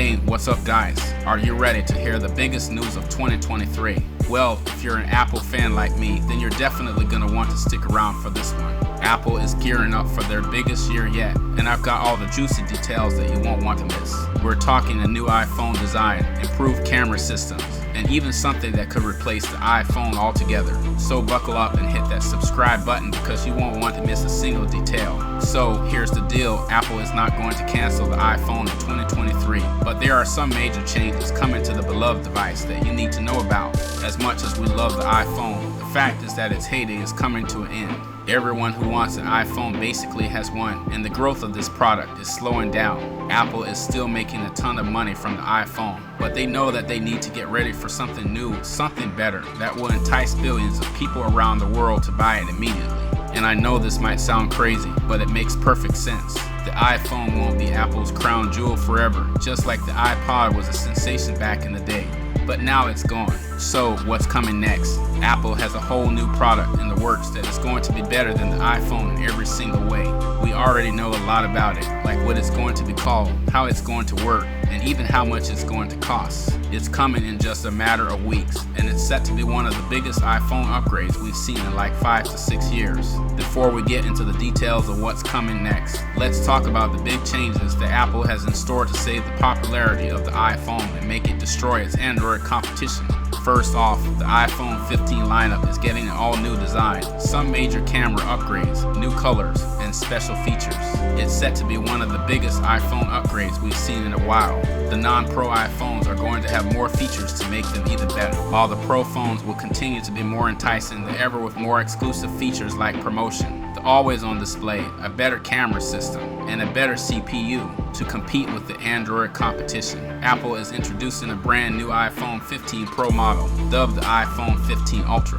Hey, what's up guys? Are you ready to hear the biggest news of 2023? Well, if you're an Apple fan like me, then you're definitely going to want to stick around for this one. Apple is gearing up for their biggest year yet, and I've got all the juicy details that you won't want to miss. We're talking a new iPhone design, improved camera systems, and even something that could replace the iPhone altogether. So buckle up and hit that subscribe button because you won't want to miss a single detail. So here's the deal, Apple is not going to cancel the iPhone in 2023, but there are some major changes coming to the beloved device that you need to know about. As much as we love the iPhone, the fact is that its heyday is coming to an end. Everyone who wants an iPhone basically has one, and the growth of this product is slowing down. Apple is still making a ton of money from the iPhone, but they know that they need to get ready for something new, something better, that will entice billions of people around the world to buy it immediately. And I know this might sound crazy, but it makes perfect sense. The iPhone won't be Apple's crown jewel forever, just like the iPod was a sensation back in the day. But now it's gone. So what's coming next? Apple has a whole new product in the works that is going to be better than the iPhone in every single way. We already know a lot about it, like what it's going to be called, how it's going to work, and even how much it's going to cost. It's coming in just a matter of weeks, and it's set to be one of the biggest iPhone upgrades we've seen in like 5 to 6 years. Before we get into the details of what's coming next, let's talk about the big changes that Apple has in store to save the popularity of the iPhone and make it destroy its Android competition. First off, the iPhone 15 lineup is getting an all-new design, some major camera upgrades, new colors, and special features. It's set to be one of the biggest iPhone upgrades we've seen in a while. The non-Pro iPhones are going to have more features to make them even better, while the Pro phones will continue to be more enticing than ever with more exclusive features like promotion, the always-on display, a better camera system, and a better CPU to compete with the Android competition. Apple is introducing a brand new iPhone 15 Pro model, dubbed the iPhone 15 Ultra.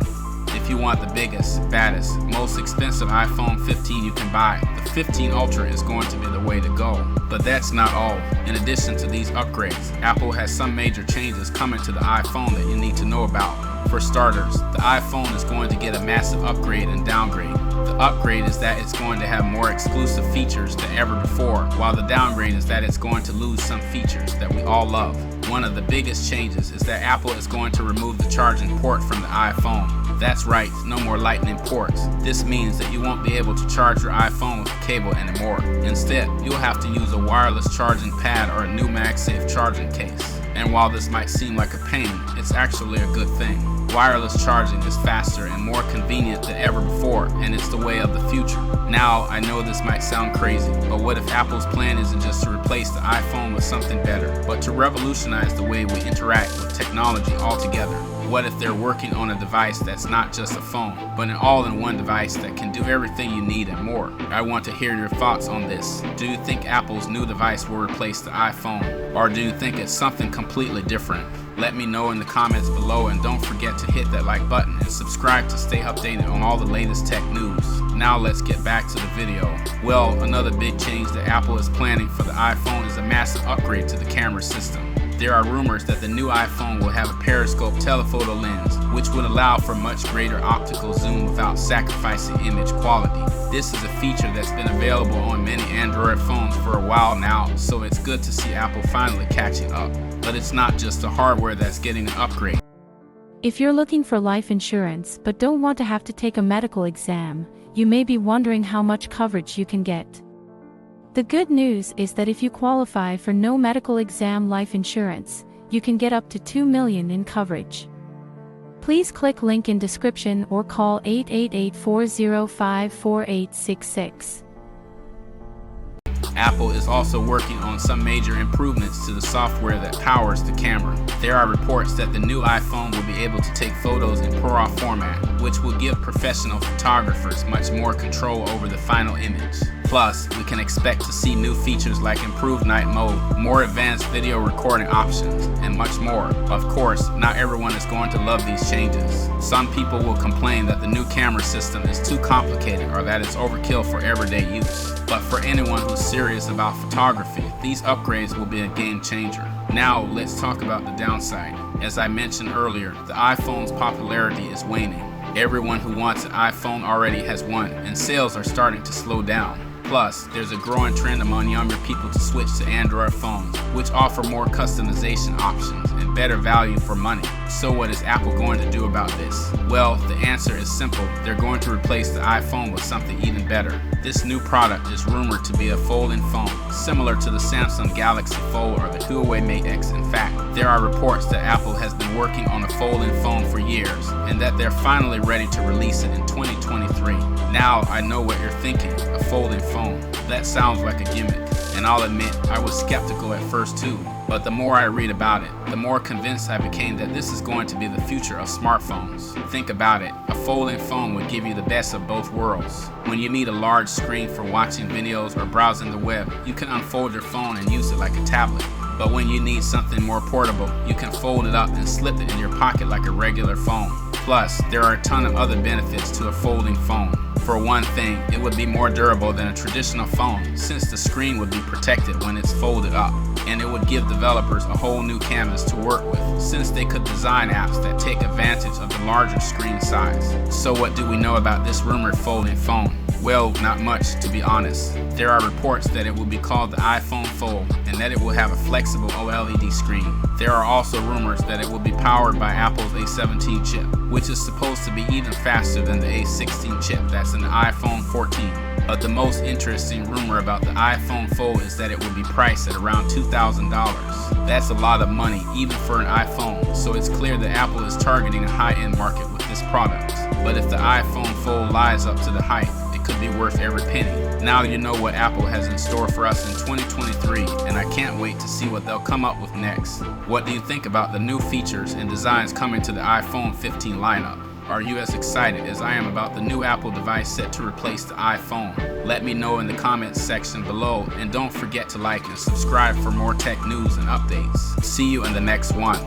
If you want the biggest, baddest, most expensive iPhone 15 you can buy, the 15 Ultra is going to be the way to go. But that's not all. In addition to these upgrades, Apple has some major changes coming to the iPhone that you need to know about. For starters, the iPhone is going to get a massive upgrade and downgrade. The upgrade is that it's going to have more exclusive features than ever before, while the downgrade is that it's going to lose some features that we all love. One of the biggest changes is that Apple is going to remove the charging port from the iPhone. That's right, no more lightning ports. This means that you won't be able to charge your iPhone with a cable anymore. Instead, you'll have to use a wireless charging pad or a new MagSafe charging case. And while this might seem like a pain, it's actually a good thing. Wireless charging is faster and more convenient than ever before, and it's the way of the future. Now, I know this might sound crazy, but what if Apple's plan isn't just to replace the iPhone with something better, but to revolutionize the way we interact with technology altogether? What if they're working on a device that's not just a phone, but an all-in-one device that can do everything you need and more? I want to hear your thoughts on this. Do you think Apple's new device will replace the iPhone, or do you think it's something completely different? Let me know in the comments below, and don't forget to hit that like button and subscribe to stay updated on all the latest tech news. Now let's get back to the video. Well, another big change that Apple is planning for the iPhone is a massive upgrade to the camera system. There are rumors that the new iPhone will have a periscope telephoto lens, which would allow for much greater optical zoom without sacrificing image quality. This is a feature that's been available on many Android phones for a while now, so it's good to see Apple finally catching up. But it's not just the hardware that's getting an upgrade. If you're looking for life insurance but don't want to have to take a medical exam, you may be wondering how much coverage you can get. The good news is that if you qualify for no medical exam life insurance, you can get up to $2 million in coverage. Please click link in description or call 888-405-4866. Apple is also working on some major improvements to the software that powers the camera. There are reports that the new iPhone will be able to take photos in ProRAW format, which will give professional photographers much more control over the final image. Plus, we can expect to see new features like improved night mode, more advanced video recording options, and much more. Of course, not everyone is going to love these changes. Some people will complain that the new camera system is too complicated or that it's overkill for everyday use. But for anyone who's serious about photography, these upgrades will be a game changer. Now, let's talk about the downside. As I mentioned earlier, the iPhone's popularity is waning. Everyone who wants an iPhone already has one, and sales are starting to slow down. Plus, there's a growing trend among younger people to switch to Android phones, which offer more customization options and better value for money. So what is Apple going to do about this? Well, the answer is simple. They're going to replace the iPhone with something even better. This new product is rumored to be a folding phone, similar to the Samsung Galaxy Fold or the Huawei Mate X. In fact, there are reports that Apple has been working on a folding phone for years, and that they're finally ready to release it in 2023. Now I know what you're thinking, a folding phone. That sounds like a gimmick, and I'll admit I was skeptical at first too. But the more I read about it, the more convinced I became that this is going to be the future of smartphones. Think about it, a folding phone would give you the best of both worlds. When you need a large screen for watching videos or browsing the web, you can unfold your phone and use it like a tablet. But when you need something more portable, you can fold it up and slip it in your pocket like a regular phone. Plus, there are a ton of other benefits to a folding phone. For one thing, it would be more durable than a traditional phone, since the screen would be protected when it's folded up. And it would give developers a whole new canvas to work with, since they could design apps that take advantage of the larger screen size. So what do we know about this rumored folding phone? Well, not much, to be honest. There are reports that it will be called the iPhone Fold, and that it will have a flexible OLED screen. There are also rumors that it will be powered by Apple's A17 chip, which is supposed to be even faster than the A16 chip that's in the iPhone 14. But the most interesting rumor about the iPhone Fold is that it will be priced at around $2,000. That's a lot of money, even for an iPhone, so it's clear that Apple is targeting a high-end market with this product. But if the iPhone Fold lives up to the hype, it could be worth every penny. Now you know what Apple has in store for us in 2023, and I can't wait to see what they'll come up with next. What do you think about the new features and designs coming to the iPhone 15 lineup? Are you as excited as I am about the new Apple device set to replace the iPhone? Let me know in the comments section below, and don't forget to like and subscribe for more tech news and updates. See you in the next one.